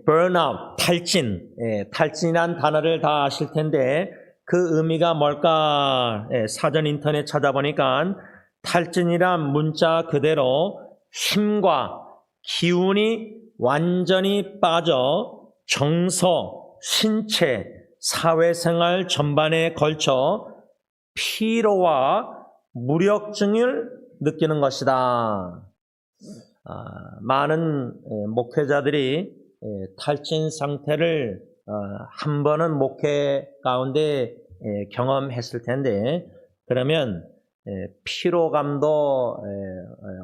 burnout, 탈진, 탈진이란 단어를 다 아실 텐데 그 의미가 뭘까? 사전 인터넷 찾아보니까 탈진이란 문자 그대로 힘과 기운이 완전히 빠져 정서, 신체, 사회생활 전반에 걸쳐 피로와 무력증을 느끼는 것이다. 많은 목회자들이 탈진 상태를 한 번은 목회 가운데 경험했을 텐데 그러면 피로감도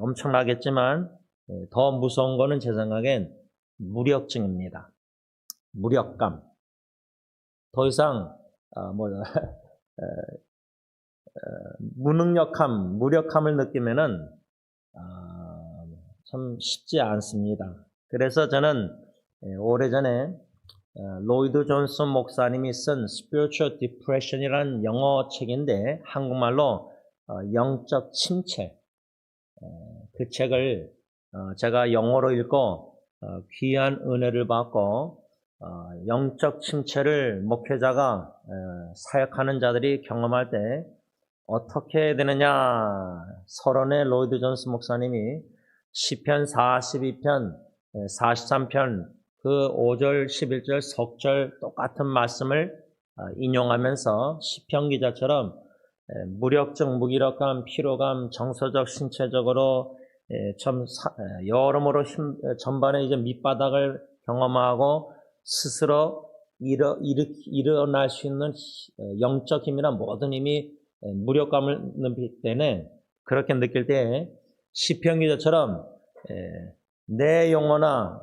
엄청나겠지만 더 무서운 거는 제 생각엔 무력증입니다. 무력감. 더 이상 무력함을 느끼면은 참 쉽지 않습니다. 그래서 저는 오래전에 로이드 존슨 목사님이 쓴 Spiritual Depression이라는 영어 책인데 한국말로 영적 침체 그 책을 제가 영어로 읽고 귀한 은혜를 받고 영적 침체를 목회자가 사역하는 자들이 경험할 때 어떻게 해야 되느냐 서론에 로이드 존슨 목사님이 시편 42편 43편 그 5절 11절 석절 똑같은 말씀을 인용하면서 시편 기자처럼 무력증, 무기력감, 피로감, 정서적, 신체적으로 참 여러모로 전반에 이제 밑바닥을 경험하고 스스로 일어날 수 있는 영적 힘이나 모든 힘이 무력감을 느낄 때는 그렇게 느낄 때 시편 기자처럼 내 영혼아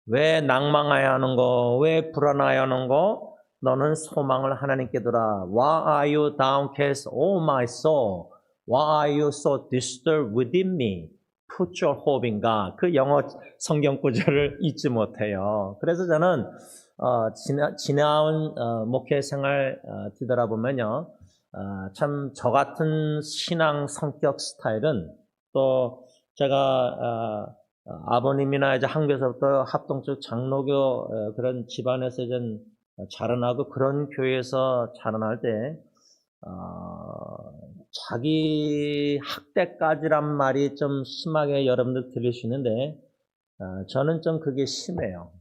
왜 낭망하여 하는고 왜 불안하여 하는고 너는 소망을 하나님께 두라. Why are you downcast, O my soul? Why are you so disturbed within me? Put your hope in God. 그 영어 성경 구절을 잊지 못해요. 그래서 저는 지나온 목회 생활 뒤돌아보면요. 참 저 같은 신앙 성격 스타일은 또 제가 아버님이나 이제 한국에서부터 합동적 장로교 그런 집안에서 좀 자라나고 그런 교회에서 자라날 때 자기 학대까지란 말이 좀 심하게 여러분들 들릴 수 있는데 저는 좀 그게 심해요.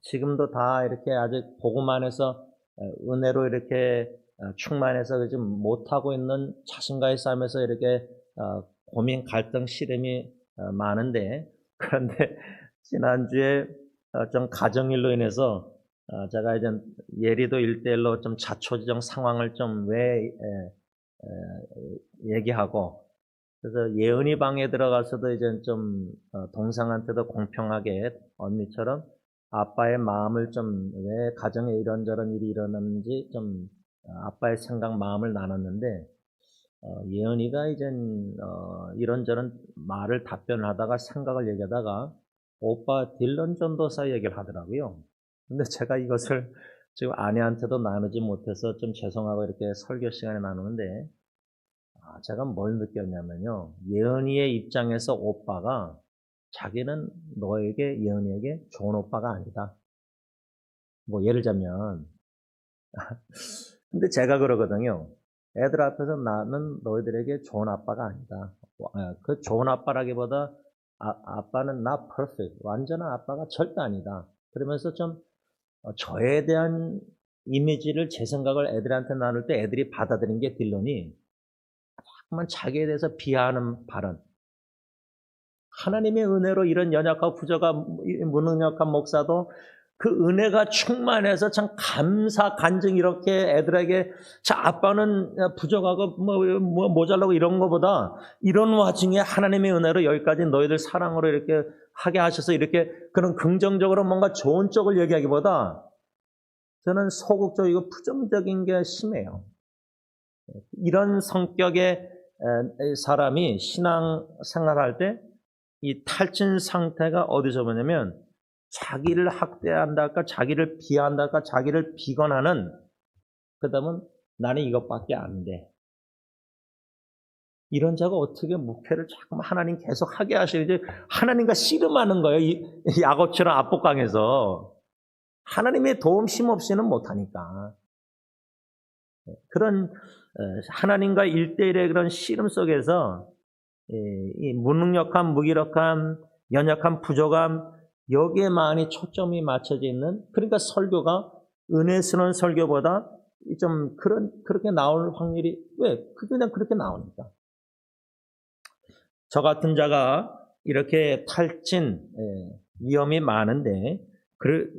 지금도 다 이렇게 아직 복음 안에서 은혜로 이렇게 충만해서 좀 못하고 있는 자신과의 싸움에서 이렇게 고민, 갈등, 시름이 많은데 그런데 지난주에 좀 가정일로 인해서 제가 이제 예리도 1대1로 좀 자초지정 상황을 좀 얘기하고 그래서 예은이 방에 들어가서도 이제 좀 동생한테도 공평하게 언니처럼 아빠의 마음을 좀 왜 가정에 이런저런 일이 일어났는지 좀 아빠의 생각 마음을 나눴는데 예은이가 이젠 이런저런 말을 답변하다가 생각을 얘기하다가 오빠 딜런 전도사 얘기를 하더라고요. 근데 제가 이것을 지금 아내한테도 나누지 못해서 좀 죄송하고 이렇게 설교 시간에 나누는데 제가 뭘 느꼈냐면요. 예은이의 입장에서 오빠가 자기는 너에게 예은이에게 좋은 오빠가 아니다. 뭐 예를 들자면 근데 제가 그러거든요. 애들 앞에서 나는 너희들에게 좋은 아빠가 아니다. 그 좋은 아빠라기보다 아빠는 not perfect, 완전한 아빠가 절대 아니다. 그러면서 좀 저에 대한 이미지를 제 생각을 애들한테 나눌 때 애들이 받아들인 게 딜런이 자꾸만 자기에 대해서 비하하는 발언. 하나님의 은혜로 이런 연약하고 부족한 무능력한 목사도 그 은혜가 충만해서 참 감사, 간증 이렇게 애들에게 자 아빠는 부족하고 뭐 모자라고 이런 거보다 이런 와중에 하나님의 은혜로 여기까지 너희들 사랑으로 이렇게 하게 하셔서 이렇게 그런 긍정적으로 뭔가 좋은 쪽을 얘기하기보다 저는 소극적이고 부정적인 게 심해요. 이런 성격의 사람이 신앙 생활할 때 이 탈진 상태가 어디서 보냐면 자기를 학대한달까 자기를 비한달까 자기를 비관하는 그다음은 나는 이것밖에 안 돼. 이런 자가 어떻게 목회를 자꾸 하나님 계속 하게 하시는지 하나님과 씨름하는 거예요. 이 야곱처럼 압복강에서. 하나님의 도움 힘 없이는 못하니까. 그런 하나님과 일대일의 그런 씨름 속에서 이 무능력함, 무기력함, 연약함, 부족함 여기에 많이 초점이 맞춰져 있는 그러니까 설교가 은혜스러운 설교보다 좀 그렇게 나올 확률이 왜? 그냥 그렇게 나오니까. 저 같은 자가 이렇게 탈진 위험이 많은데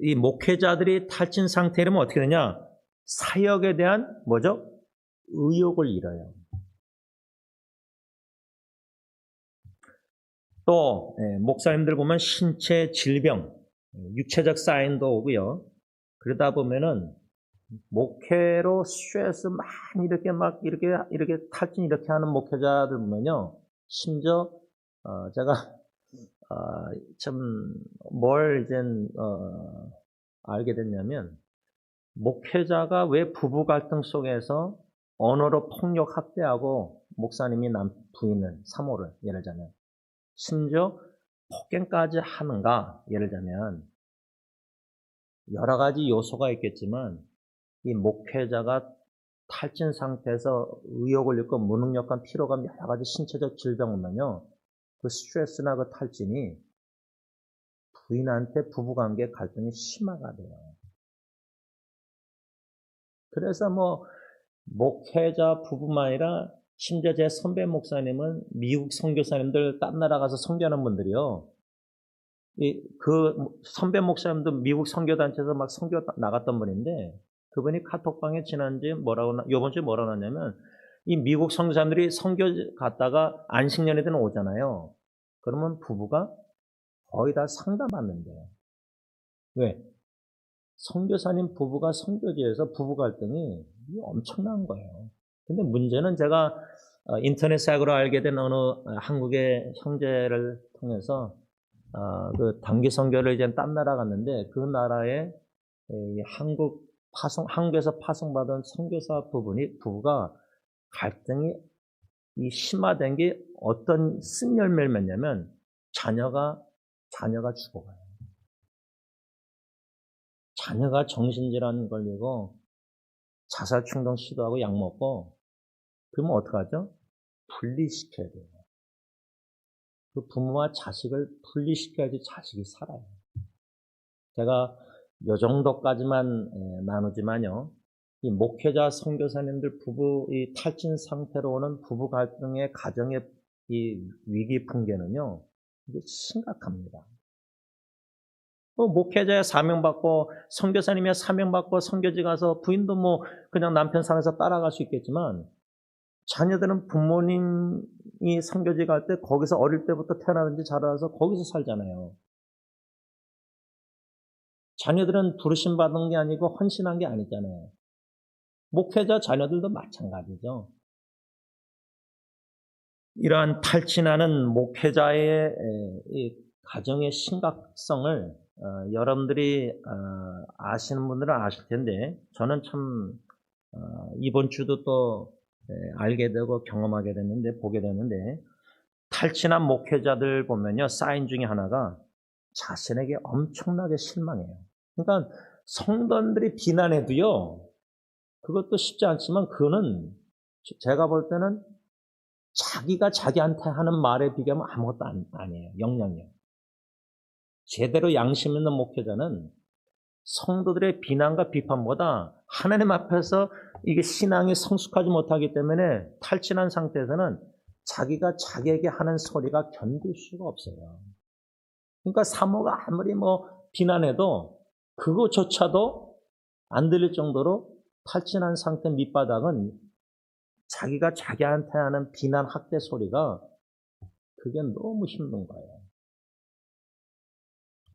이 목회자들이 탈진 상태라면 어떻게 되냐? 사역에 대한 뭐죠? 의욕을 잃어요. 또 목사님들 보면 신체 질병, 육체적 사인도 오고요. 그러다 보면은 목회로 스트레스 많이 이렇게 탈진 이렇게 하는 목회자들 보면요. 심지어 제가 참 뭘 이젠 알게 됐냐면 목회자가 왜 부부 갈등 속에서 언어로 폭력 학대하고 목사님이 부인을 사모를 예를 들자면 심지어 폭행까지 하는가 예를 들자면 여러 가지 요소가 있겠지만 이 목회자가 탈진 상태에서 의욕을 잃고 무능력감, 피로감 여러 가지 신체적 질병 오면요 그 스트레스나 그 탈진이 부인한테 부부관계 갈등이 심화가 돼요. 그래서 목회자 부부만 아니라 심지어 제 선배 목사님은 미국 선교사님들 딴 나라 가서 선교하는 분들이요. 그 선배 목사님도 미국 선교단체에서 막 선교 나갔던 분인데 그분이 카톡방에 지난주에 요번 주에 뭐라고 하냐면 이 미국 선교사님들이 선교 갔다가 안식년에 되는 오잖아요. 그러면 부부가 거의 다 상담받는데요. 왜? 선교사님 부부가 선교지에서 부부 갈등이 엄청난 거예요. 근데 문제는 제가 인터넷 사역으로 알게 된 어느 한국의 형제를 통해서 그 단기 선교를 이제 딴 나라 갔는데 그 나라에 한국에서 파송받은 선교사 부부가 갈등이 심화된 게 어떤 쓴 열매를 맺냐면 자녀가 죽어가요. 자녀가 정신질환 걸리고 자살 충동 시도하고 약 먹고 그러면 어떡하죠? 분리시켜야 돼요. 그 부모와 자식을 분리시켜야지 자식이 살아요. 제가 요 정도까지만 나누지만요. 이 목회자 선교사님들 부부 이 탈진 상태로 오는 부부 갈등의 가정의 이 위기 붕괴는요. 이게 심각합니다. 목회자의 사명받고 선교사님의 사명받고 선교지 가서 부인도 그냥 남편 산에서 따라갈 수 있겠지만 자녀들은 부모님이 선교지 갈 때 거기서 어릴 때부터 태어나든지 자라서 거기서 살잖아요. 자녀들은 부르심 받은 게 아니고 헌신한 게 아니잖아요. 목회자 자녀들도 마찬가지죠. 이러한 탈진하는 목회자의 가정의 심각성을 여러분들이 아시는 분들은 아실 텐데 저는 참 이번 주도 또 알게 되고 경험하게 됐는데 보게 됐는데 탈진한 목회자들 보면요 사인 중에 하나가 자신에게 엄청나게 실망해요. 그러니까 성도들이 비난해도요 그것도 쉽지 않지만 그거는 제가 볼 때는 자기가 자기한테 하는 말에 비교하면 아무것도 아니에요. 영향이에요. 제대로 양심 있는 목회자는 성도들의 비난과 비판보다 하나님 앞에서 이게 신앙이 성숙하지 못하기 때문에 탈진한 상태에서는 자기가 자기에게 하는 소리가 견딜 수가 없어요. 그러니까 사모가 아무리 비난해도 그거조차도 안 들릴 정도로 탈진한 상태 밑바닥은 자기가 자기한테 하는 비난 학대 소리가 그게 너무 힘든 거예요.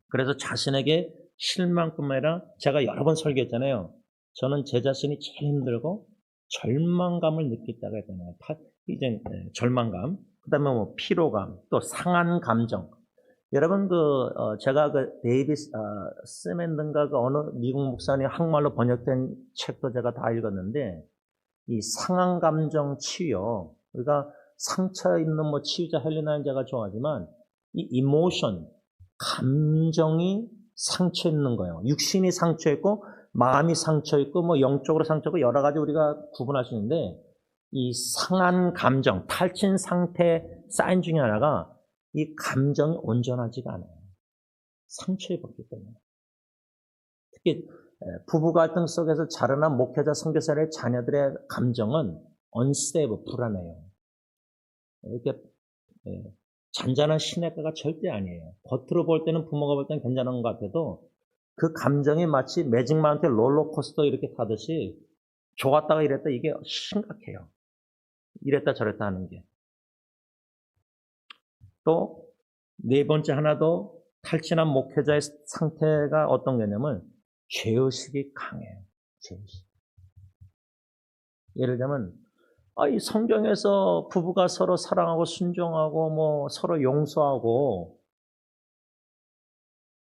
그래서 자신에게 실망뿐만 아니라 제가 여러 번 설교했잖아요. 저는 제 자신이 제일 힘들고 절망감을 느낄 때가 있잖아요. 이제 절망감, 그다음에 피로감, 또 상한 감정. 여러분 제가 데이비 스맨든가 어느 미국 목사님 한국말로 번역된 책도 제가 다 읽었는데 이 상한 감정 치유. 우리가 상처 있는 뭐 치유자 헬리나 제가 좋아하지만 이 이모션, 감정이 상처 있는 거예요. 육신이 상처 있고 마음이 상처 있고 뭐 영적으로 상처 있고 여러 가지 우리가 구분할 수 있는데 이 상한 감정, 탈진 상태 사인 중에 하나가 이 감정이 온전하지가 않아요. 상처 입었기 때문에. 특히 부부 갈등 속에서 자라난 목회자, 선교사의 자녀들의 감정은 unstable, 불안해요. 이렇게 잔잔한 시냇가가 절대 아니에요. 겉으로 볼 때는 부모가 볼 때는 괜찮은 것 같아도 그 감정이 마치 매직 마운틴 롤러코스터 이렇게 타듯이 좋았다가 이랬다 이게 심각해요. 이랬다 저랬다 하는 게. 또 네 번째 하나도 탈진한 목회자의 상태가 어떤 거냐면 죄의식이 강해요. 죄의식. 예를 들면 이 성경에서 부부가 서로 사랑하고 순종하고 뭐 서로 용서하고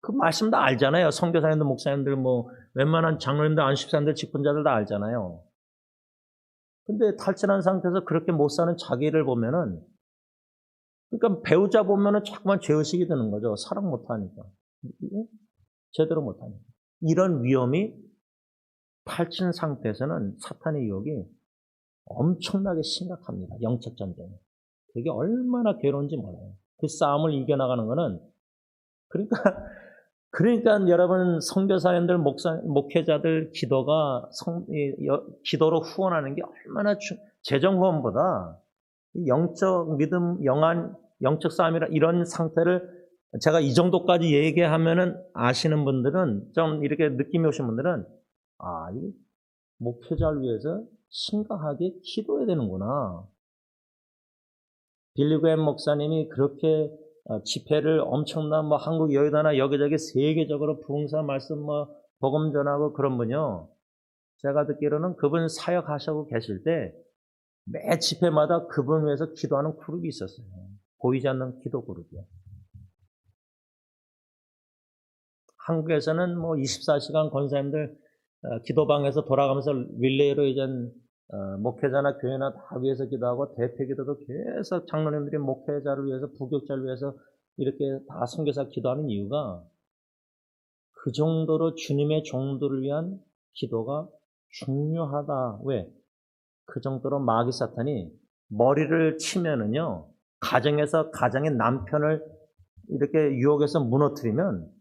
그 말씀 다 알잖아요. 선교사님들, 목사님들, 뭐 웬만한 장로님들, 안식사님들, 직분자들 다 알잖아요. 근데 탈진한 상태에서 그렇게 못 사는 자기를 보면은 그러니까 배우자 보면은 자꾸만 죄의식이 드는 거죠. 사랑 못 하니까. 제대로 못 하니까. 이런 위험이 탈진 상태에서는 사탄의 유혹이 엄청나게 심각합니다. 영적 전쟁. 그게 얼마나 괴로운지 몰라요. 그 싸움을 이겨나가는 거는 그러니까 여러분 선교사님들, 목회자들 기도가 기도로 후원하는 게 얼마나 재정 후원보다 영적 믿음, 영적 싸움이라 이런 상태를 제가 이 정도까지 얘기하면은 아시는 분들은 좀 이렇게 느낌이 오신 분들은 이 목회자를 위해서 심각하게 기도해야 되는구나. 빌리그햄 목사님이 그렇게 집회를 엄청난 뭐 한국 여의도나 여기저기 세계적으로 부흥사 말씀 뭐 복음 전하고 그런 분이요. 제가 듣기로는 그분 사역하시고 계실 때 매 집회마다 그분 위해서 기도하는 그룹이 있었어요. 보이지 않는 기도 그룹이요. 한국에서는 뭐 24시간 권사님들 기도방에서 돌아가면서 릴레이로 이제 목회자나 교회나 다 위해서 기도하고 대표 기도도 계속 장로님들이 목회자를 위해서 부교자를 위해서 이렇게 다 선교사 기도하는 이유가 그 정도로 주님의 종들을 위한 기도가 중요하다. 왜? 그 정도로 마귀 사탄이 머리를 치면은요, 가정에서 가정의 남편을 이렇게 유혹해서 무너뜨리면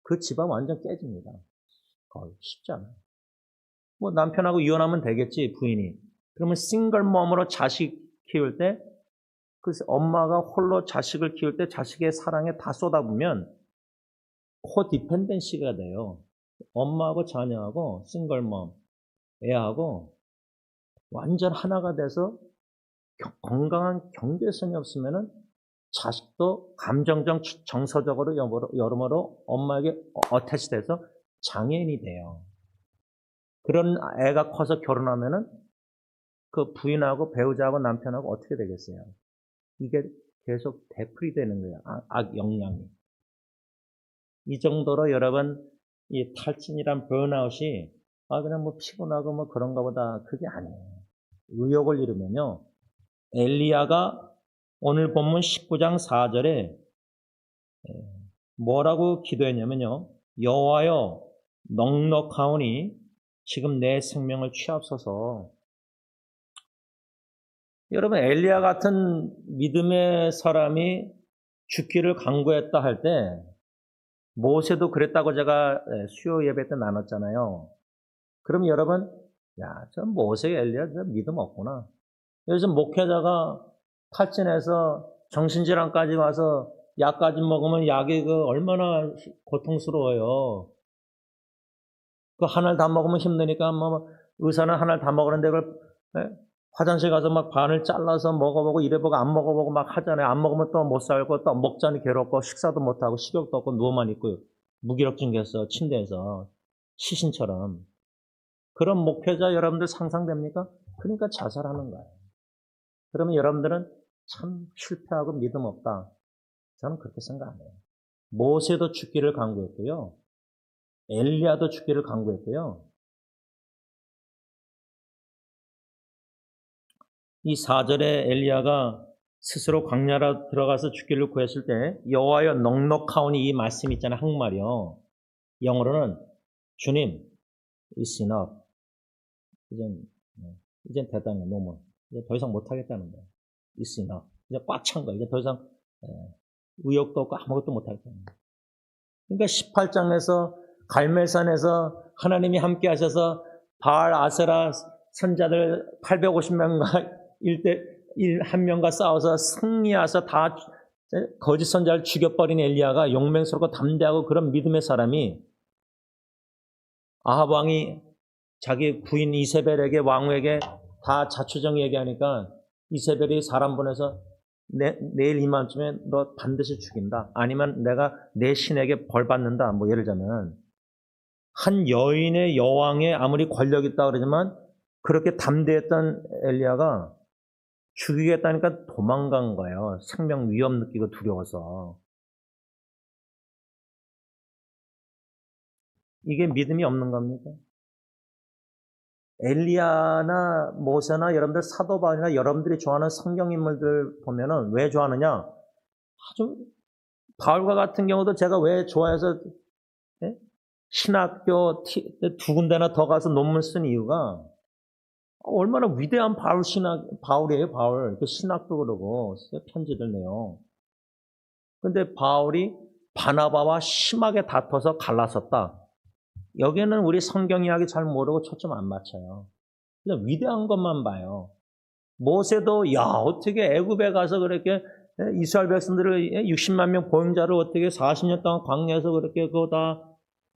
그 집안 완전 깨집니다. 쉽지 않아요. 뭐 남편하고 이혼하면 되겠지, 부인이. 그러면 싱글mom으로 자식 키울 때, 그 엄마가 홀로 자식을 키울 때 자식의 사랑에 다 쏟아부으면 코디펜던시가 돼요. 엄마하고 자녀하고 싱글mom, 애하고 완전 하나가 돼서 건강한 경계선이 없으면은 자식도 감정적, 정서적으로 여러모로 엄마에게 어태치돼서 장애인이 돼요. 그런 애가 커서 결혼하면은 그 부인하고 배우자하고 남편하고 어떻게 되겠어요? 이게 계속 되풀이되는 거예요. 악 영향이. 이 정도로 여러분 이 탈진이란 번아웃이 그냥 뭐 피곤하고 뭐 그런가 보다 그게 아니에요. 의욕을 잃으면요. 엘리야가 오늘 본문 19장 4절에 뭐라고 기도했냐면요. 여호와여 넉넉하오니 지금 내 생명을 취하옵소서. 여러분 엘리야 같은 믿음의 사람이 죽기를 간구했다 할 때 모세도 그랬다고 제가 수요 예배 때 나눴잖아요. 그럼 여러분 저 모세 엘리야 저 믿음 없구나. 요즘 목회자가 탈진해서 정신질환까지 와서 약까지 먹으면 약이 얼마나 고통스러워요. 그 하나를 다 먹으면 힘드니까 뭐 의사는 하나를 다 먹었는데 그걸 화장실 가서 막 반을 잘라서 먹어보고 이래보고 안 먹어보고 막 하잖아요. 안 먹으면 또 못 살고 또 먹자니 괴롭고 식사도 못하고 식욕도 없고 누워만 있고 무기력증 겠어 침대에서 시신처럼. 그런 목회자 여러분들 상상됩니까? 그러니까 자살하는 거예요. 그러면 여러분들은 참 실패하고 믿음 없다. 저는 그렇게 생각 안 해요. 모세도 죽기를 간구했고요. 엘리야도 죽기를 간구했고요. 이 4절에 엘리야가 스스로 광야로 들어가서 죽기를 구했을 때 여호와여 넉넉하오니 이 말씀 있잖아요. 한국말이요. 영어로는 주님, it's enough. 이젠 대단해, 너무. 이제 더 이상 못하겠다는 거예요. it's enough. 이제 꽉 찬 거예요. 이제 더 이상 의욕도 없고 아무것도 못하겠다는 거예요. 그러니까 18장에서 갈멜산에서 하나님이 함께 하셔서 바알 아세라 선자들 850명과 1명과 싸워서 승리해서 다 거짓 선자를 죽여버린 엘리야가 용맹스럽고 담대하고 그런 믿음의 사람이 아합 왕이 자기 부인 이세벨에게 왕후에게 다 자초정 얘기하니까 이세벨이 사람 보내서 내일 이맘쯤에 너 반드시 죽인다. 아니면 내가 내 신에게 벌 받는다. 뭐 예를 들자면 한 여인의 여왕에 아무리 권력 있다 그러지만 그렇게 담대했던 엘리야가 죽이겠다니까 도망간 거예요. 생명 위험 느끼고 두려워서. 이게 믿음이 없는 겁니까? 엘리야나 모세나 여러분들 사도 바울이나 여러분들이 좋아하는 성경 인물들 보면은 왜 좋아하느냐? 아주 바울과 같은 경우도 제가 왜 좋아해서 신학교 두 군데나 더 가서 논문 쓴 이유가 얼마나 위대한 바울이에요, 바울. 그 신학도 그러고 편지들 내요. 근데 바울이 바나바와 심하게 다퉈서 갈라섰다. 여기는 우리 성경 이야기 잘 모르고 초점 안 맞춰요. 그냥 위대한 것만 봐요. 모세도 야 어떻게 애굽에 가서 그렇게 이스라엘 백성들을 60만 명 보행자를 어떻게 40년 동안 광야에서 그렇게 그거다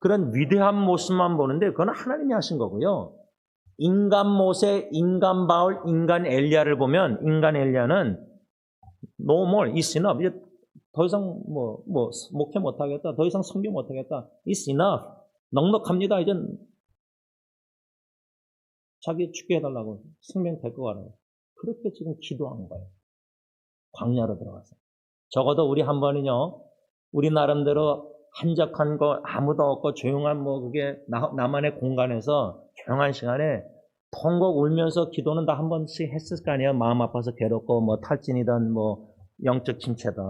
그런 위대한 모습만 보는데 그건 하나님이 하신 거고요. 인간 모세, 인간 바울, 인간 엘리야를 보면 인간 엘리야는 no more, it's enough. 이제 더 이상 목회 못하겠다. 더 이상 성경 못하겠다. It's enough. 넉넉합니다. 이제 자기 죽게 해달라고 생명 데리고 가라고. 그렇게 지금 기도한 거예요. 광야로 들어가서. 적어도 우리 한 번은요. 우리 나름대로 한적한 거 아무도 없고 조용한 그게 나만의 공간에서 조용한 시간에 통곡 울면서 기도는 다 한 번씩 했을 거 아니에요. 마음 아파서 괴롭고 탈진이든 영적 침체든.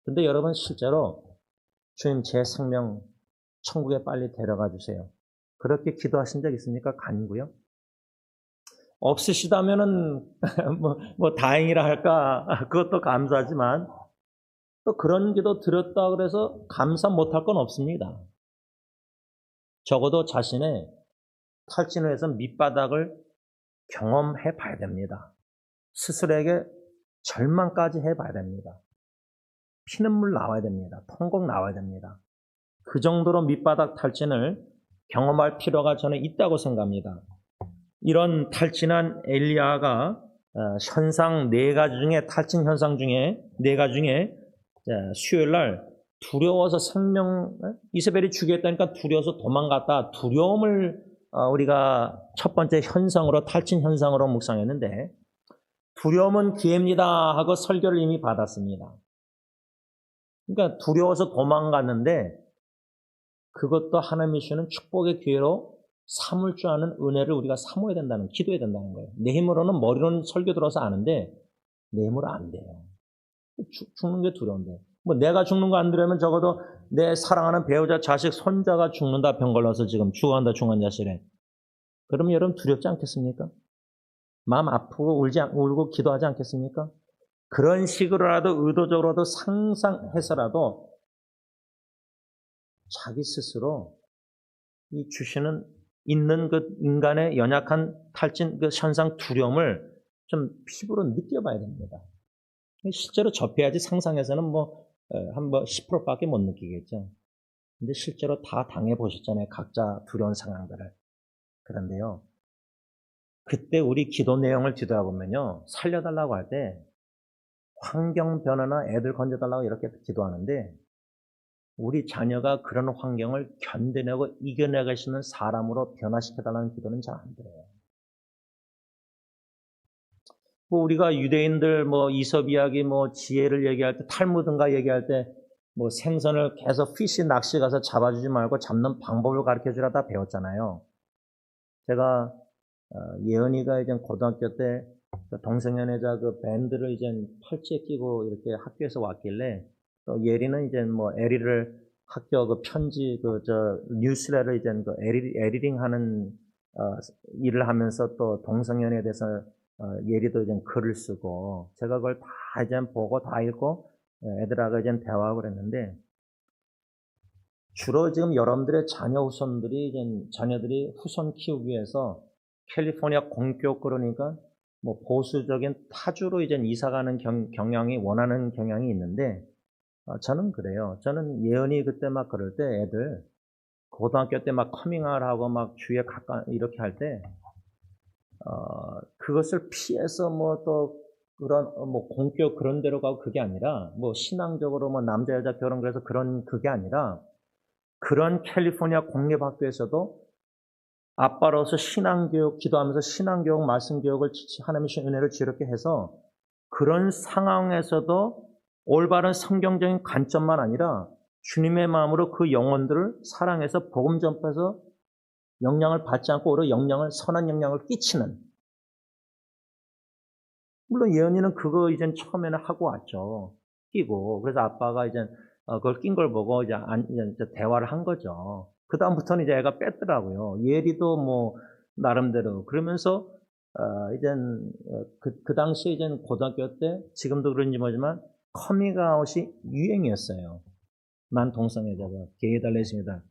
근데 여러분 실제로 주님 제 생명 천국에 빨리 데려가 주세요. 그렇게 기도하신 적 있습니까? 간구요? 없으시다면은 다행이라 할까 그것도 감사하지만 또 그런 기도 드렸다 그래서 감사 못할 건 없습니다. 적어도 자신의 탈진을 해서 밑바닥을 경험해 봐야 됩니다. 스스로에게 절망까지 해봐야 됩니다. 피눈물 나와야 됩니다. 통곡 나와야 됩니다. 그 정도로 밑바닥 탈진을 경험할 필요가 저는 있다고 생각합니다. 이런 탈진한 엘리야가 현상 4가지 중에 탈진 현상 중에 4가지 중에 수요일날 두려워서 이세벨이 죽였다니까 두려워서 도망갔다. 두려움을 우리가 첫 번째 현상으로 탈진 현상으로 묵상했는데 두려움은 기회입니다 하고 설교를 이미 받았습니다. 그러니까 두려워서 도망갔는데 그것도 하나님이 주시는 축복의 기회로 삼을 줄 아는 은혜를 우리가 삼아야 된다는, 기도해야 된다는 거예요. 내 힘으로는 머리로는 설교 들어서 아는데 내 힘으로 안 돼요. 죽는 게 두려운데. 내가 죽는 거 안 두려면 적어도 내 사랑하는 배우자, 자식, 손자가 죽는다 병 걸려서 지금 죽어간다 중환자실에. 그러면 여러분 두렵지 않겠습니까? 마음 아프고 울고 기도하지 않겠습니까? 그런 식으로라도 의도적으로도 상상해서라도 자기 스스로 이 주시는 있는 그 인간의 연약한 탈진 그 현상 두려움을 좀 피부로 느껴봐야 됩니다. 실제로 접해야지 상상해서는 한번 10%밖에 못 느끼겠죠. 근데 실제로 다 당해보셨잖아요. 각자 두려운 상황들을. 그런데요. 그때 우리 기도 내용을 뒤돌아보면요. 살려달라고 할 때 환경 변화나 애들 건져달라고 이렇게 기도하는데 우리 자녀가 그런 환경을 견뎌내고 이겨내갈 수 있는 사람으로 변화시켜달라는 기도는 잘 안 돼요. 우리가 유대인들 이섭 이야기 지혜를 얘기할 때 탈무드인가 얘기할 때 생선을 계속 피시 낚시 가서 잡아주지 말고 잡는 방법을 가르쳐주라 다 배웠잖아요. 제가 예은이가 이제 고등학교 때 동성연애자 그 밴드를 이제 팔찌에 끼고 이렇게 학교에서 왔길래 또 예리는 이제 뭐 에리를 학교 그 편지 뉴스레터 이제 그 에디팅 하는 일을 하면서 또 동성연애에 대해서 예리도 이제 글을 쓰고 제가 그걸 다 이제 보고 다 읽고 애들하고 이제 대화하고 그랬는데 주로 지금 여러분들의 자녀들이 후손 키우기 위해서 캘리포니아 공교 그러니까 뭐 보수적인 타주로 이제 이사 가는 원하는 경향이 있는데, 저는 그래요. 저는 예언이 그때 막 그럴 때 애들, 고등학교 때 막 커밍아웃 하고 막 주위에 이렇게 할 때, 그것을 피해서 뭐 또 그런, 뭐 공교 그런 데로 가고 그게 아니라, 뭐 신앙적으로 뭐 남자 여자 결혼 그래서 그게 아니라, 그런 캘리포니아 공립학교에서도 아빠로서 신앙교육, 기도하면서 신앙교육, 말씀교육을 하나님의 은혜를 지렇게 해서 그런 상황에서도 올바른 성경적인 관점만 아니라 주님의 마음으로 그 영혼들을 사랑해서 복음 전파해서 영향을 받지 않고 오히려 선한 영향을 끼치는. 물론 예언이는 그거 이제 처음에는 하고 왔죠. 끼고. 그래서 아빠가 이제 그걸 낀 걸 보고 이제 대화를 한 거죠. 그다음부터는 이제 애가 뺐더라고요. 예리도 뭐 나름대로. 그러면서 이젠 그 당시에 이제 고등학교 때 지금도 그런지 모르지만 커밍아웃이 유행이었어요. 난 동성애자다, 게이다, 레즈비다.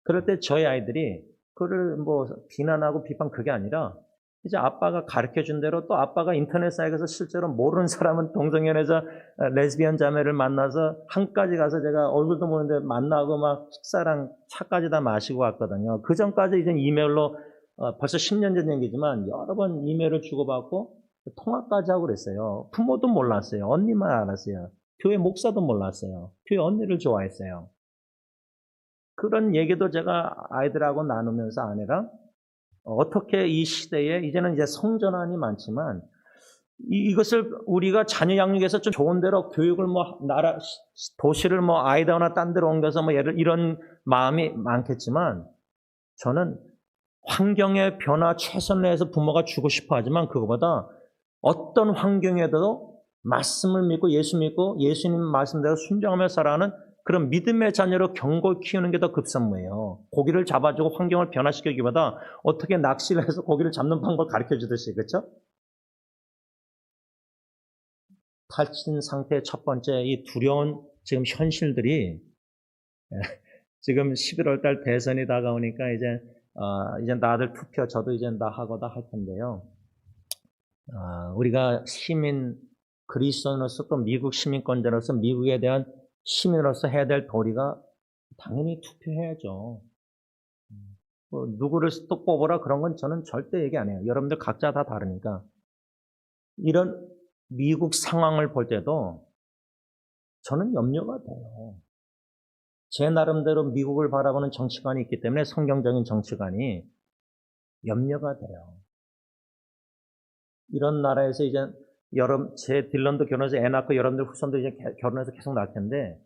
그럴 때 저희 아이들이 그를 뭐 비난하고 비판 그게 아니라 이제 아빠가 가르쳐 준 대로 또 아빠가 인터넷 사이트에서 실제로 모르는 사람은 동성연애자 레즈비언 자매를 만나서 한까지 가서 제가 얼굴도 모르는데 만나고 막 식사랑 차까지 다 마시고 왔거든요. 그 전까지 이제 이메일로 벌써 10년 전 얘기지만 여러 번 이메일을 주고받고 통화까지 하고 그랬어요. 부모도 몰랐어요. 언니만 알았어요. 교회 목사도 몰랐어요. 교회 언니를 좋아했어요. 그런 얘기도 제가 아이들하고 나누면서 아내랑 어떻게 이 시대에 이제는 이제 성전환이 많지만 이것을 우리가 자녀 양육에서 좀 좋은 대로 교육을 뭐 도시를 뭐 아이다오나 딴 데로 옮겨서 뭐 이런 마음이 많겠지만 저는 환경의 변화 최선을 해서 부모가 주고 싶어 하지만 그거보다 어떤 환경에도 말씀을 믿고 예수 믿고 예수님 말씀대로 순종하며 살아가는 그런 믿음의 자녀로 경고를 키우는 게 더 급선무예요. 고기를 잡아주고 환경을 변화시키기보다 어떻게 낚시를 해서 고기를 잡는 방법을 가르쳐 주듯이, 그렇죠? 탈진 상태의 첫 번째 이 두려운 지금 현실들이 지금 11월 달 대선이 다가오니까 이제 다들 투표 저도 이제 다 하고 다 할 텐데요. 우리가 그리스도인으로서 또 미국 시민권자로서 미국에 대한 시민으로서 해야 될 도리가 당연히 투표해야죠. 뭐 누구를 또 뽑으라 그런 건 저는 절대 얘기 안 해요. 여러분들 각자 다 다르니까. 이런 미국 상황을 볼 때도 저는 염려가 돼요. 제 나름대로 미국을 바라보는 정치관이 있기 때문에 성경적인 정치관이 염려가 돼요. 이런 나라에서 이제 제 딜런도 결혼해서 애 낳고 여러분들 후손도 이제 결혼해서 계속 낳을 텐데,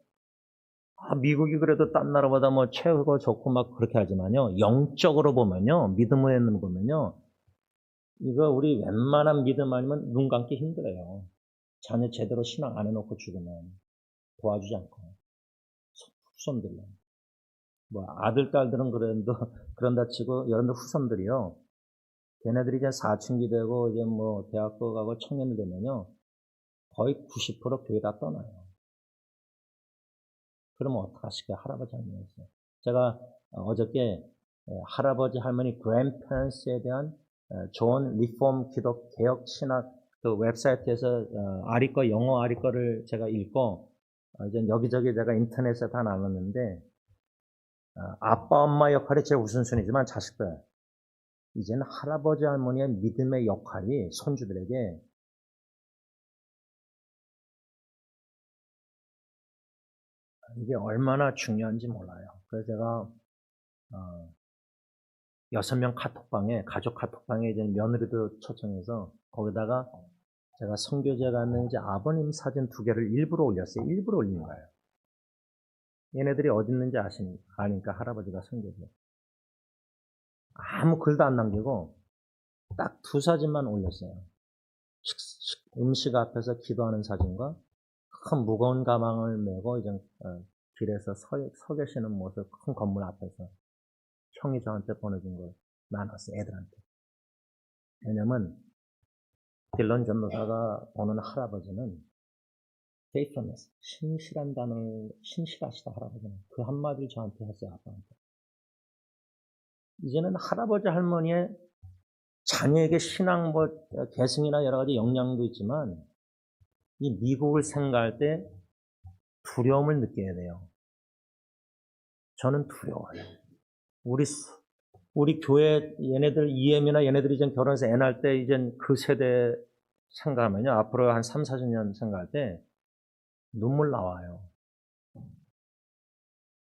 미국이 그래도 딴 나라보다 뭐 최고 좋고 막 그렇게 하지만요. 영적으로 보면요. 믿음으로 있는 보면요. 이거 우리 웬만한 믿음 아니면 눈 감기 힘들어요. 자녀 제대로 신앙 안 해놓고 죽으면 도와주지 않고. 후손들은. 뭐 아들, 딸들은 그런다 치고 여러분들 후손들이요. 걔네들이 이제 사춘기 되고 이제 뭐 대학교 가고 청년이 되면요. 거의 90% 교회 다 떠나요. 그러면 어떡하실까요? 할아버지 할머니에서. 제가 어저께 할아버지 할머니 grandparents에 대한 좋은 리폼 기독 개혁 신학 그 웹사이트에서 영어 아리 거를 제가 읽고 이제 여기저기 제가 인터넷에 다 나눴는데 아빠 엄마 역할이 제 우선순위지만 자식들 이제는 할아버지 할머니의 믿음의 역할이 손주들에게 이게 얼마나 중요한지 몰라요. 그래서 제가 6명 가족 카톡방에 이제 며느리도 초청해서 거기다가 제가 선교제 가는 이제 아버님 사진 2개를 일부러 올렸어요. 일부러 올린 거예요. 얘네들이 어디 있는지 아니까 할아버지가 선교제. 아무 글도 안 남기고 딱 2 사진만 올렸어요. 음식 앞에서 기도하는 사진과 큰 무거운 가방을 메고 이제 길에서 서 계시는 모습, 큰 건물 앞에서 형이 저한테 보내준 걸 나눴어요, 애들한테. 왜냐면 딜런 전도사가 보는 할아버지는 faithfulness, 신실하시다 할아버지는. 그 한마디를 저한테 했어요, 아빠한테. 이제는 할아버지 할머니의 자녀에게 신앙, 계승이나 여러 가지 영향도 있지만 이 미국을 생각할 때 두려움을 느껴야 돼요. 저는 두려워요. 우리 교회 얘네들 EM이나 얘네들이 이제 결혼해서 애 낳을 때 이제 그 세대 생각하면요. 앞으로 한 3, 40년 생각할 때 눈물 나와요.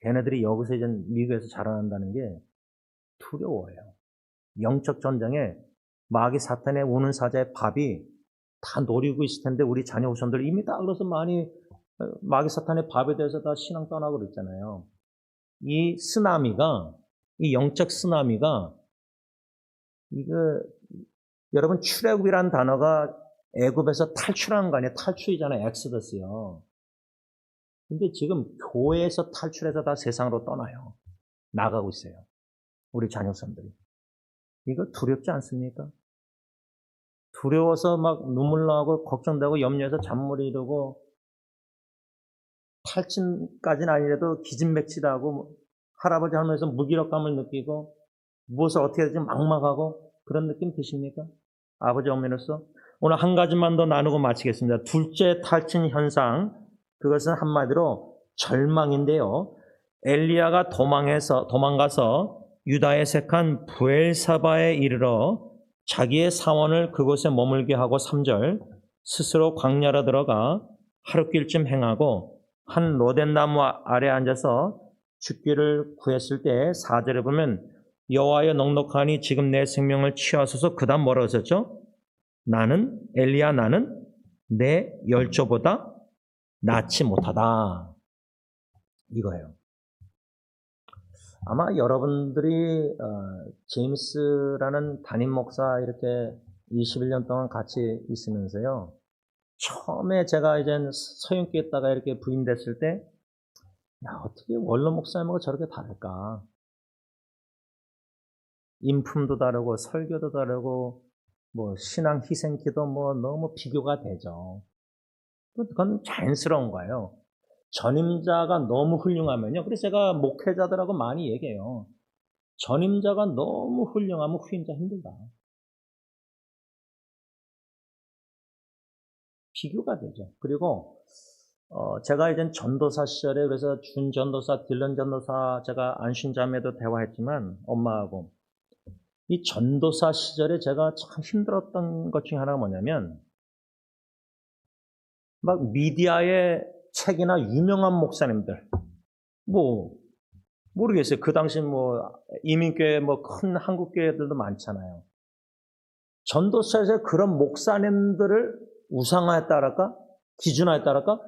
걔네들이 여기서 이제 미국에서 자라난다는 게 두려워요. 영적 전쟁에 마귀 사탄의 우는 사자의 밥이 다 노리고 있을 텐데 우리 자녀 후손들 이미 다 그래서 많이 마귀 사탄의 밥에 대해서 다 신앙 떠나고 그랬잖아요. 이 쓰나미가, 이 영적 쓰나미가, 여러분 출애굽이란 단어가 애굽에서 탈출한 거 아니에요? 탈출이잖아요. 엑스더스요. 근데 지금 교회에서 탈출해서 다 세상으로 떠나요. 나가고 있어요. 우리 자녀선들이. 이거 두렵지 않습니까? 두려워서 막 눈물 나고 걱정되고 염려해서 잠 못 이루고 탈진까지는 아니라도 기진맥진하고 할아버지 할머니에서 무기력감을 느끼고 무엇을 어떻게 해야 될지 막막하고 그런 느낌 드십니까? 아버지 어머니로서 오늘 한 가지만 더 나누고 마치겠습니다. 둘째 탈진 현상, 그것은 한마디로 절망인데요. 엘리야가 도망가서 유다에 색한 부엘사바에 이르러 자기의 사원을 그곳에 머물게 하고 3절 스스로 광야로 들어가 하룻길쯤 행하고 한 로덴나무 아래 앉아서 죽기를 구했을 때 4절에 보면 여호와여 넉넉하니 지금 내 생명을 취하소서. 그 다음 뭐라고 썼죠? 엘리야 나는 내 열조보다 낫지 못하다. 이거예요. 아마 여러분들이 제임스라는 담임 목사 이렇게 21년 동안 같이 있으면서요. 처음에 제가 이제 서윤교에 있다가 이렇게 부임됐을 때, 야, 어떻게 원로 목사님하고 저렇게 다를까? 인품도 다르고, 설교도 다르고, 신앙 희생기도 너무 비교가 되죠. 그건 자연스러운 거예요. 전임자가 너무 훌륭하면요. 그래서 제가 목회자들하고 많이 얘기해요. 전임자가 너무 훌륭하면 후임자 힘들다. 비교가 되죠. 그리고 제가 이제 전도사 시절에 그래서 준 전도사, 딜런 전도사 제가 안신자매도 대화했지만 엄마하고 이 전도사 시절에 제가 참 힘들었던 것 중에 하나가 뭐냐면 막 미디어에 책이나 유명한 목사님들 모르겠어요. 그 당시 이민교회 큰 한국교회들도 많잖아요. 전도사에서 그런 목사님들을 우상화했다랄까? 기준화했다랄까?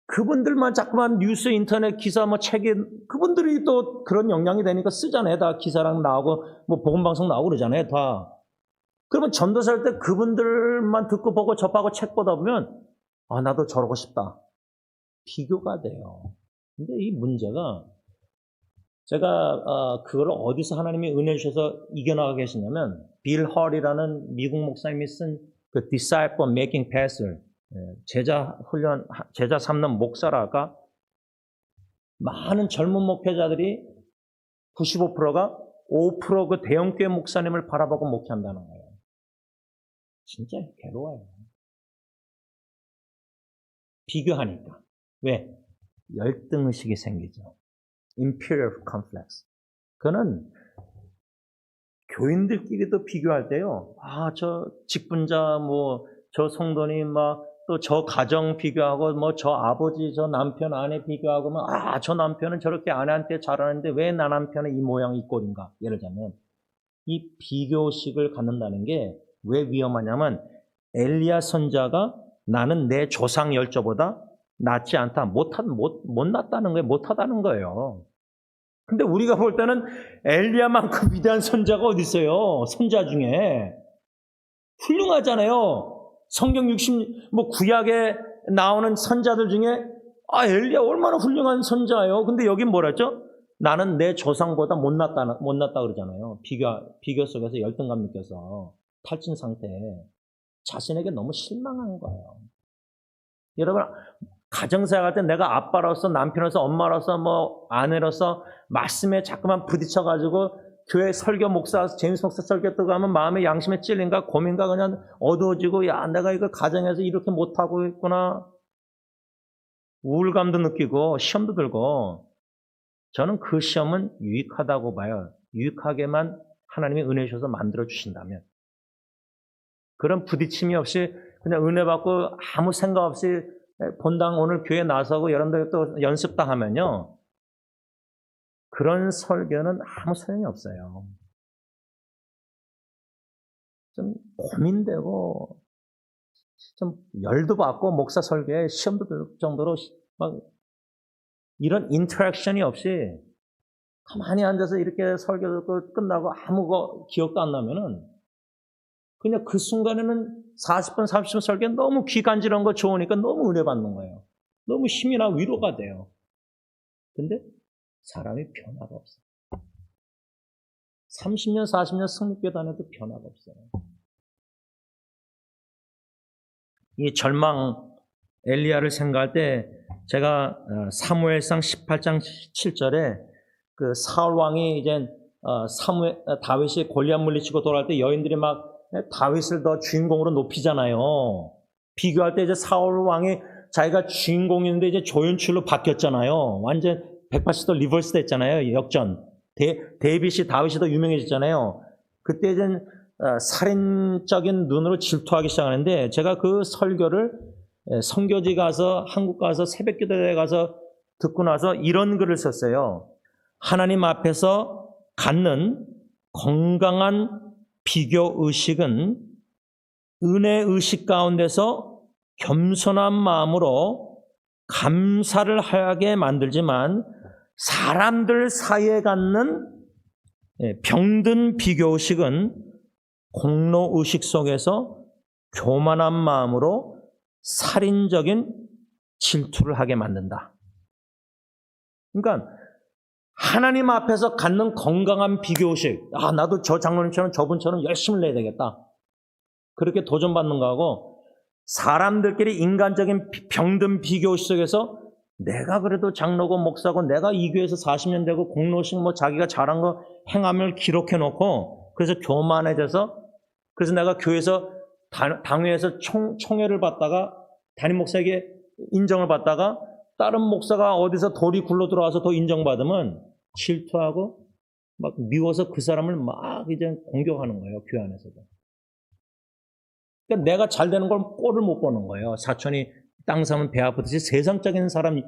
그분들만 자꾸만 뉴스, 인터넷 기사, 책에 그분들이 또 그런 영향이 되니까 쓰잖아요. 다 기사랑 나오고 복음방송 나오고 그러잖아요. 다. 그러면 전도사 할 때 그분들만 듣고 보고 접하고 책 보다 보면 나도 저러고 싶다. 비교가 돼요. 근데 이 문제가 제가 그걸 어디서 하나님이 은혜 주셔서 이겨나가게 계시냐면 빌 헐이라는 미국 목사님이 쓴 그 Disciple Making Pastor, 제자 삼는 목사라가 많은 젊은 목회자들이 95%가 5% 그 대형교회 목사님을 바라보고 목회한다는 거예요. 진짜 괴로워요. 비교하니까. 왜? 열등의식이 생기죠. Inferior complex. 그거는 교인들끼리도 비교할 때요. 저 직분자, 저 성도님, 또 저 가정 비교하고, 저 아버지, 저 남편, 아내 비교하고, 저 남편은 저렇게 아내한테 잘하는데 왜 나 남편은 이 모양, 이 꼴인가? 예를 들자면, 이 비교식을 갖는다는 게 왜 위험하냐면, 엘리야 선자가 나는 내 조상 열조보다 낫지 않다. 못 낫다는 거예요. 못하다는 거예요. 근데 우리가 볼 때는 엘리야만큼 위대한 선자가 어디 있어요? 선자 중에. 훌륭하잖아요. 성경 60, 구약에 나오는 선자들 중에, 엘리야 얼마나 훌륭한 선자예요. 근데 여기 뭐랬죠? 나는 내 조상보다 못났다 그러잖아요. 비교 속에서 열등감 느껴서 탈진 상태에 자신에게 너무 실망한 거예요. 여러분, 가정생활 할 때 내가 아빠로서, 남편으로서, 엄마로서, 아내로서 말씀에 자꾸만 부딪혀가지고 교회 설교 목사, 제임스 목사 설교 뜨고 하면 마음의 양심에 찔린가, 고민가 그냥 어두워지고, 야, 내가 이거 가정에서 이렇게 못하고 있구나. 우울감도 느끼고, 시험도 들고, 저는 그 시험은 유익하다고 봐요. 유익하게만 하나님이 은혜 주셔서 만들어 주신다면. 그런 부딪힘이 없이 그냥 은혜 받고 아무 생각 없이 본당 오늘 교회 나서고 여러분들 또 연습다 하면요. 그런 설교는 아무 소용이 없어요. 좀 고민되고 좀 열도 받고 목사 설교에 시험도 들 정도로 막 이런 인터랙션이 없이 가만히 앉아서 이렇게 설교 듣고 끝나고 아무 기억도 안 나면은 그냥 그 순간에는 40분, 30분 설교 너무 귀 간지러운 거 좋으니까 너무 은혜 받는 거예요. 너무 힘이나 위로가 돼요. 근데 사람이 변화가 없어요. 30년, 40년 성립교 다녀도 변화가 없어요. 이 절망 엘리야를 생각할 때 제가 사무엘상 18장 7절에 그 사울 왕이 이제 다윗이 골리앗 물리치고 돌아갈 때 여인들이 막 다윗을 더 주인공으로 높이잖아요. 비교할 때 이제 사울 왕이 자기가 주인공인데 이제 조연출로 바뀌었잖아요. 완전 180도 리버스 됐잖아요. 역전. 데이빗이 다윗이 더 유명해졌잖아요. 그때 이제 살인적인 눈으로 질투하기 시작하는데 제가 그 설교를 선교지 가서 한국 가서 새벽기도에 가서 듣고 나서 이런 글을 썼어요. 하나님 앞에서 갖는 건강한 비교 의식은 은혜 의식 가운데서 겸손한 마음으로 감사를 하게 만들지만 사람들 사이에 갖는 병든 비교 의식은 공로 의식 속에서 교만한 마음으로 살인적인 질투를 하게 만든다. 그러니까 하나님 앞에서 갖는 건강한 비교의식, 나도 저 장로님처럼 저분처럼 열심히 내야 되겠다. 그렇게 도전받는 거하고 사람들끼리 인간적인 병든 비교의식 속에서 내가 그래도 장로고 목사고 내가 이 교회에서 40년 되고 공로식 자기가 잘한 거 행함을 기록해 놓고 그래서 교만해져서 그래서 내가 교회에서 당회에서 총회를 받다가 담임 목사에게 인정을 받다가 다른 목사가 어디서 돌이 굴러 들어와서 더 인정받으면 질투하고 막 미워서 그 사람을 막 이제 공격하는 거예요. 교회 안에서도. 그러니까 내가 잘 되는 걸 꼴을 못 보는 거예요. 사촌이 땅 사면 배 아프듯이 세상적인 사람,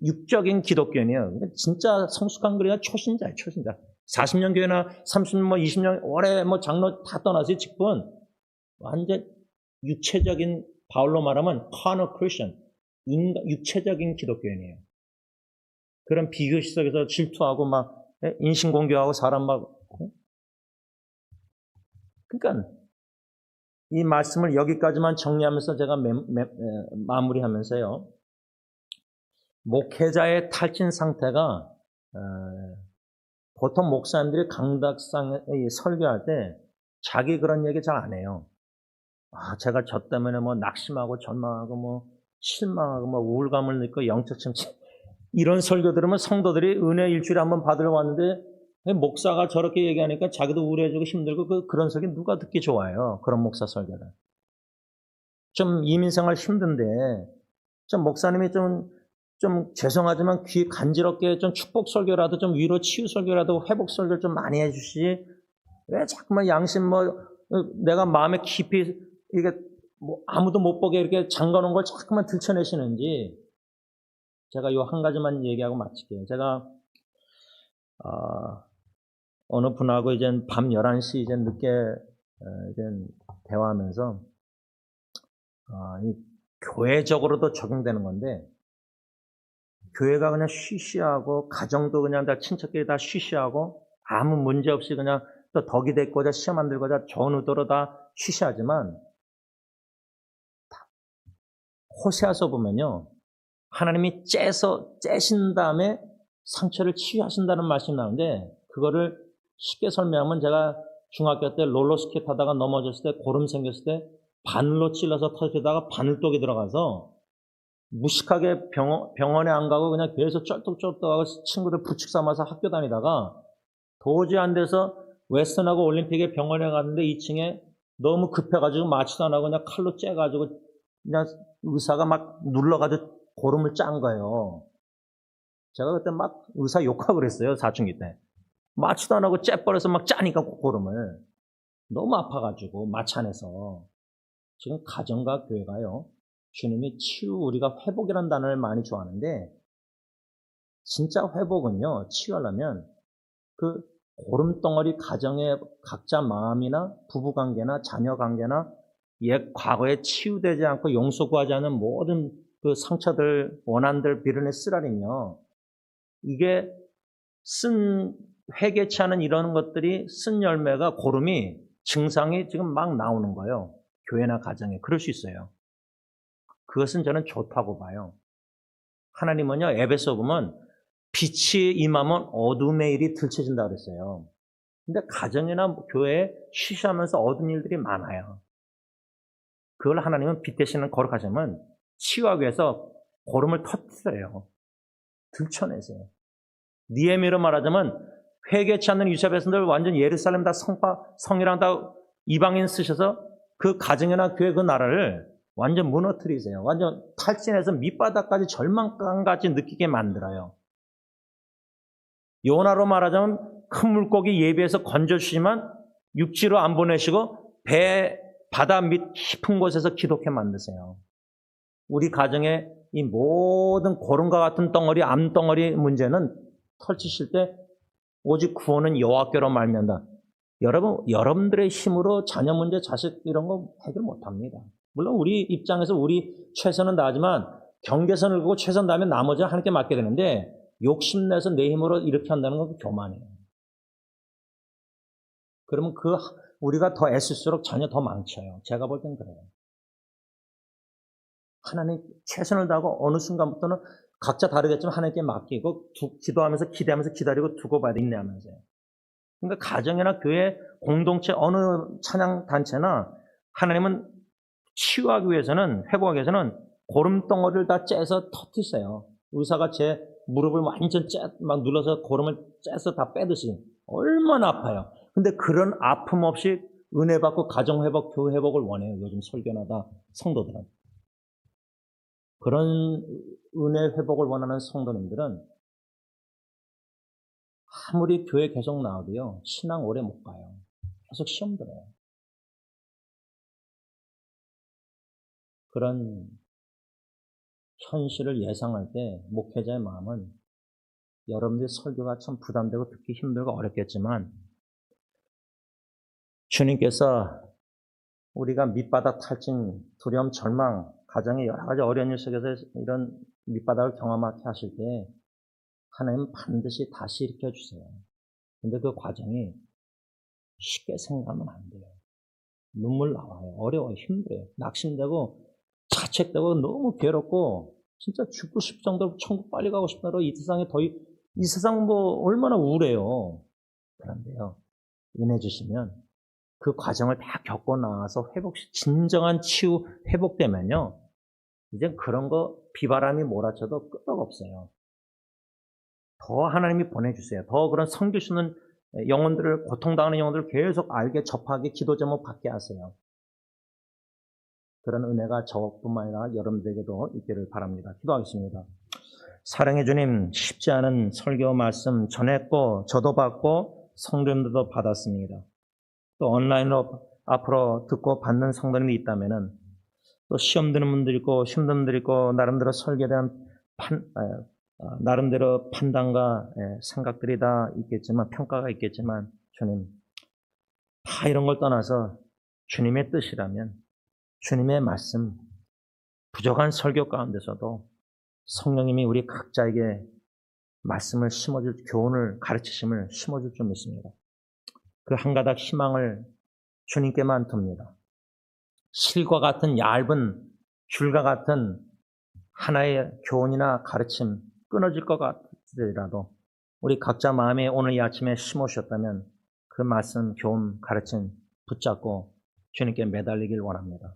육적인 기독교인이에요. 진짜 성숙한 그리가 초신자예요. 초신자. 40년 교회나 30년, 20년, 오래 장로 다 떠나서 직분 완전 육체적인 바울로 말하면 carnal Christian, 육체적인 기독교인이에요. 그런 비교식 속에서 질투하고 막 인신공격하고 사람 막 그러니까 이 말씀을 여기까지만 정리하면서 제가 마무리하면서요. 목회자의 탈진 상태가 보통 목사님들이 강답상에 설교할 때 자기 그런 얘기 잘 안 해요. 제가 저 때문에 낙심하고 절망하고 실망하고 우울감을 느끼고 영적 침체 이런 설교 들으면 성도들이 은혜 일주일에 한번 받으러 왔는데 목사가 저렇게 얘기하니까 자기도 우울해지고 힘들고 그런 설교 누가 듣기 좋아요. 그런 목사 설교를. 좀 이민생활 힘든데 좀 목사님이 좀 죄송하지만 귀 간지럽게 좀 축복 설교라도 좀 위로 치유 설교라도 회복 설교를 좀 많이 해주시지 왜 자꾸만 양심 내가 마음에 깊이 이게 아무도 못 보게 이렇게 잠가놓은 걸 자꾸만 들춰내시는지 제가 요 한 가지만 얘기하고 마칠게요. 제가 어느 분하고 이제 밤 11시 이제 늦게 이제 대화하면서 이 교회적으로도 적용되는 건데 교회가 그냥 쉬쉬하고 가정도 그냥 다 친척끼리 다 쉬쉬하고 아무 문제 없이 그냥 또 덕이 됐고자 시험 안 들고자 좋은 의도로 다 쉬쉬하지만 호세아서 보면요. 하나님이 째신 다음에 상처를 치유하신다는 말씀이 나오는데 그거를 쉽게 설명하면 제가 중학교 때 롤러스케이트 하다가 넘어졌을 때 고름 생겼을 때 바늘로 찔러서 터지다가 바늘독이 들어가서 무식하게 병원에 안 가고 그냥 교회에서 쩔뚝쩔뚝하고 친구들 부축 삼아서 학교 다니다가 도저히 안 돼서 웨스턴하고 올림픽에 병원에 갔는데 2층에 너무 급해가지고 마취도 안 하고 그냥 칼로 째가지고 그냥 의사가 막 눌러가지고 고름을 짠 거예요. 제가 그때 막 의사 욕하고 그랬어요. 사춘기 때. 마취도 안 하고 째버려서 막 짜니까 고름을. 너무 아파가지고 마취 안에서. 지금 가정과 교회가요. 주님이 우리가 회복이라는 단어를 많이 좋아하는데 진짜 회복은요. 치유하려면 그 고름덩어리 가정의 각자 마음이나 부부관계나 자녀관계나 옛 과거에 치유되지 않고 용서 구하지 않은 모든 그 상처들, 원한들, 비련의 쓰라리며 이게 회개치 않은 이런 것들이 쓴 열매가 고름이 증상이 지금 막 나오는 거예요. 교회나 가정에. 그럴 수 있어요. 그것은 저는 좋다고 봐요. 하나님은요, 에베소 보면 빛이 임하면 어둠의 일이 들춰진다고 그랬어요. 근데 가정이나 교회에 쉬쉬하면서 어두운 일들이 많아요. 그걸 하나님은 빛 대신에 거룩하시면 치유하기 위해서 고름을 터뜨려요. 들춰내세요. 니에미로 말하자면 회개치 않는 유사 백성들 완전 예루살렘 다 성이랑 다 이방인 쓰셔서 그 가정이나 교회 그 나라를 완전 무너뜨리세요. 완전 탈진해서 밑바닥까지 절망감까지 느끼게 만들어요. 요나로 말하자면 큰 물고기 예비해서 건져주시지만 육지로 안 보내시고 바다 밑 깊은 곳에서 기독해 만드세요. 우리 가정에 이 모든 고름과 같은 덩어리, 암덩어리 문제는 털치실 때 오직 구원은 여호와께로 말미암다. 여러분들의 힘으로 자녀 문제, 자식 이런 거 해결 못합니다. 물론 우리 입장에서 우리 최선은 다하지만 경계선을 그고 최선 다하면 나머지는 하나님께 맡게 되는데 욕심내서 내 힘으로 이렇게 한다는 건 교만이에요. 그러면 우리가 더 애쓸수록 자녀 더 망쳐요. 제가 볼 땐 그래요. 하나님 최선을 다하고 어느 순간부터는 각자 다르겠지만 하나님께 맡기고 기도하면서 기대하면서 기다리고 두고 봐야 돼. 인내하면서요. 그러니까 가정이나 교회 공동체 어느 찬양 단체나 하나님은 치유하기 위해서는 회복하기 위해서는 고름덩어리를 다 째서 터뜨리세요. 의사가 제 무릎을 완전 막 눌러서 고름을 째서 다 빼듯이 얼마나 아파요. 근데 그런 아픔 없이 은혜 받고 가정 회복, 교회 회복을 원해요. 요즘 설교나다 성도들은. 그런 은혜 회복을 원하는 성도님들은 아무리 교회 계속 나와도요, 신앙 오래 못 가요. 계속 시험 들어요. 그런 현실을 예상할 때 목회자의 마음은 여러분들의 설교가 참 부담되고 듣기 힘들고 어렵겠지만 주님께서 우리가 밑바닥 탈진, 두려움, 절망, 가정의 여러 가지 어려운 일 속에서 이런 밑바닥을 경험하게 하실 때 하나님은 반드시 다시 일으켜 주세요. 근데 그 과정이 쉽게 생각하면 안 돼요. 눈물 나와요. 어려워요. 힘들어요. 낙심되고 자책되고 너무 괴롭고 진짜 죽고 싶을 정도로 천국 빨리 가고 싶다로 이 세상 뭐 얼마나 우울해요. 그런데요. 은혜 주시면 그 과정을 다 겪고 나와서 진정한 치유 회복되면요. 이제 그런 거 비바람이 몰아쳐도 끄떡 없어요. 더 하나님이 보내주세요. 더 그런 섬기시는 영혼들을, 고통당하는 영혼들을 계속 알게 접하게 기도 제목 받게 하세요. 그런 은혜가 저뿐만 아니라 여러분들에게도 있기를 바랍니다. 기도하겠습니다. 사랑해 주님, 쉽지 않은 설교 말씀 전했고 저도 받고 성도님들도 받았습니다. 또 온라인으로 앞으로 듣고 받는 성도님이 있다면은 또 시험 드는 분들 있고 힘든 분들 있고 나름대로 설교에 대한 나름대로 판단과 생각들이 다 있겠지만 평가가 있겠지만 주님 다 이런 걸 떠나서 주님의 뜻이라면 주님의 말씀 부족한 설교 가운데서도 성령님이 우리 각자에게 말씀을 심어줄 교훈을 가르치심을 심어줄 줄 믿습니다. 그 한 가닥 희망을 주님께만 둡니다. 실과 같은 얇은 줄과 같은 하나의 교훈이나 가르침 끊어질 것 같으더라도 우리 각자 마음에 오늘 이 아침에 심으셨다면 그 말씀, 교훈, 가르침 붙잡고 주님께 매달리길 원합니다.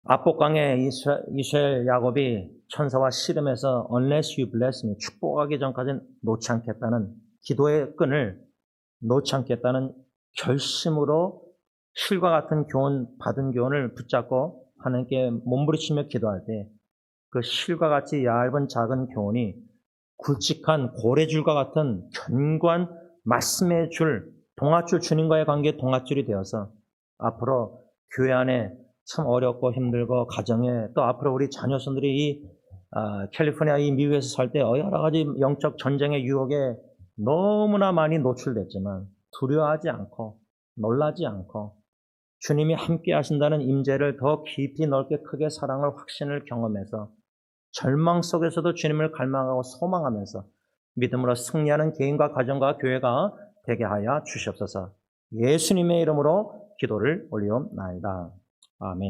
압복강에 이스라엘 야곱이 천사와 씨름해서 unless you bless me, 축복하기 전까지는 놓지 않겠다는 기도의 끈을 놓지 않겠다는 결심으로 실과 같은 받은 교훈을 붙잡고 하나님께 몸부림치며 기도할 때 그 실과 같이 얇은 작은 교훈이 굵직한 고래줄과 같은 견고한 말씀의 줄, 동아줄, 주님과의 관계의 동아줄이 되어서 앞으로 교회 안에 참 어렵고 힘들고 가정에 또 앞으로 우리 자녀손들이 이 캘리포니아 이 미국에서 살 때 여러 가지 영적 전쟁의 유혹에 너무나 많이 노출됐지만 두려워하지 않고 놀라지 않고 주님이 함께 하신다는 임재를 더 깊이 넓게 크게 사랑을 확신을 경험해서 절망 속에서도 주님을 갈망하고 소망하면서 믿음으로 승리하는 개인과 가정과 교회가 되게 하여 주시옵소서. 예수님의 이름으로 기도를 올리옵나이다. 아멘.